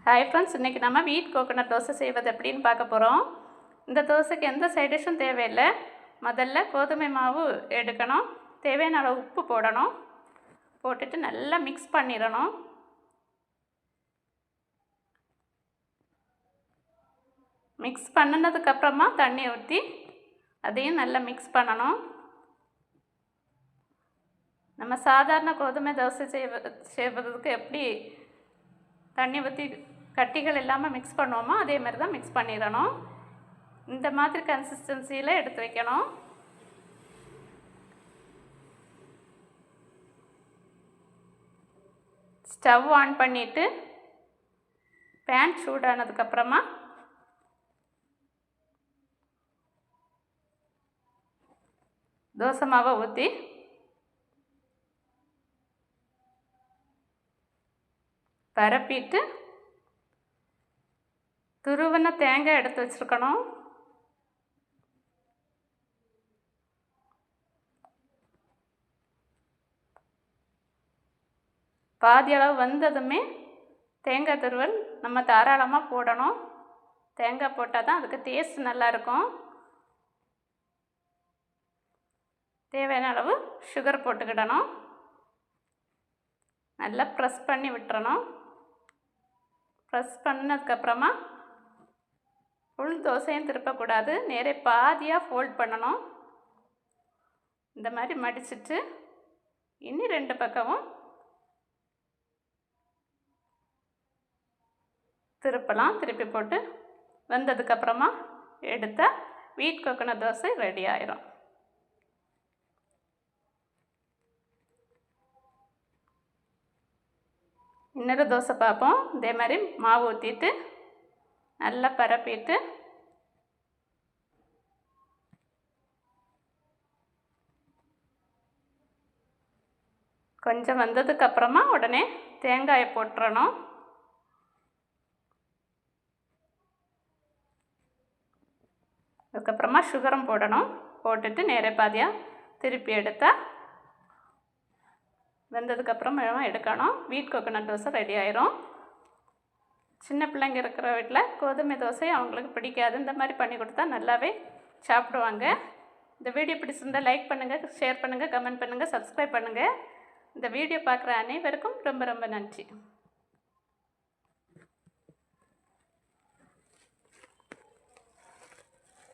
Hi friends, இன்றைக்கி நம்ம வீட் கோகோனட் தோசை செய்வது எப்படின்னு பார்க்க போகிறோம். இந்த தோசைக்கு எந்த சைட் டிஷ்ஷும் தேவையில்லை. முதல்ல கோதுமை மாவு எடுக்கணும், தேவையான அளவு உப்பு போடணும், போட்டுட்டு நல்லா மிக்ஸ் பண்ணிடணும். மிக்ஸ் பண்ணினதுக்கப்புறமா தண்ணி ஊற்றி அதையும் நல்லா மிக்ஸ் பண்ணணும். நம்ம சாதாரண கோதுமை தோசை செய்வதற்கு எப்படி தண்ணி ஊற்றி கட்டிகள் இல்லாமல் மிக்ஸ் பண்ணுவோமோ அதே மாதிரி தான் மிக்ஸ் பண்ணிடணும். இந்த மாதிரி கன்சிஸ்டன்சியில் எடுத்து வைக்கணும். ஸ்டவ் ஆன் பண்ணிவிட்டு பேன் சூடானதுக்கப்புறமா தோசை மாவை ஊற்றி பரப்பிட்டு துருவன தேங்காய் எடுத்து வச்சுருக்கணும். பாதி அளவு வந்ததுமே தேங்காய் துருவல் நம்ம தாராளமாக போடணும். தேங்காய் போட்டால் தான் அதுக்கு டேஸ்ட் நல்லாயிருக்கும். தேவையான அளவு சுகர் போட்டுக்கிடணும். நல்லா ப்ரெஸ் பண்ணி விட்டுறணும். ப்ரெஸ் பண்ணதுக்கப்புறமா ஃபுல் தோசையும் திருப்பக்கூடாது, நேரே பாதியாக ஃபோல்ட் பண்ணணும். இந்த மாதிரி மடிச்சுட்டு இன்னி ரெண்டு பக்கமும் திருப்பலாம். திருப்பி போட்டு வந்ததுக்கப்புறமா எடுத்தால் வீட் கோகோனட் தோசை ரெடி ஆயிரும். இன்னொரு தோசை பார்ப்போம். இதே மாதிரி மாவு ஊற்றிட்டு நல்லா பரப்பிட்டு கொஞ்சம் வந்ததுக்கப்புறமா உடனே தேங்காயை போட்டுறணும். அதுக்கப்புறமா சுகரும் போடணும். போட்டுட்டு நேரே பாதியாக திருப்பி எடுத்தால் வெந்ததுக்கப்புறம் எடுக்கணும். வீட் கோகோனட் தோசை ரெடி ஆயிரும். சின்ன பிள்ளைங்க இருக்கிற வீட்டில் கோதுமை தோசை அவங்களுக்கு பிடிக்காது. இந்த மாதிரி பண்ணி கொடுத்தா நல்லாவே சாப்பிடுவாங்க. இந்த வீடியோ பிடிச்சிருந்தால் லைக் பண்ணுங்கள், ஷேர் பண்ணுங்கள், கமெண்ட் பண்ணுங்கள், சப்ஸ்கிரைப் பண்ணுங்கள். இந்த வீடியோ பார்க்குற அனைவருக்கும் ரொம்ப ரொம்ப நன்றி.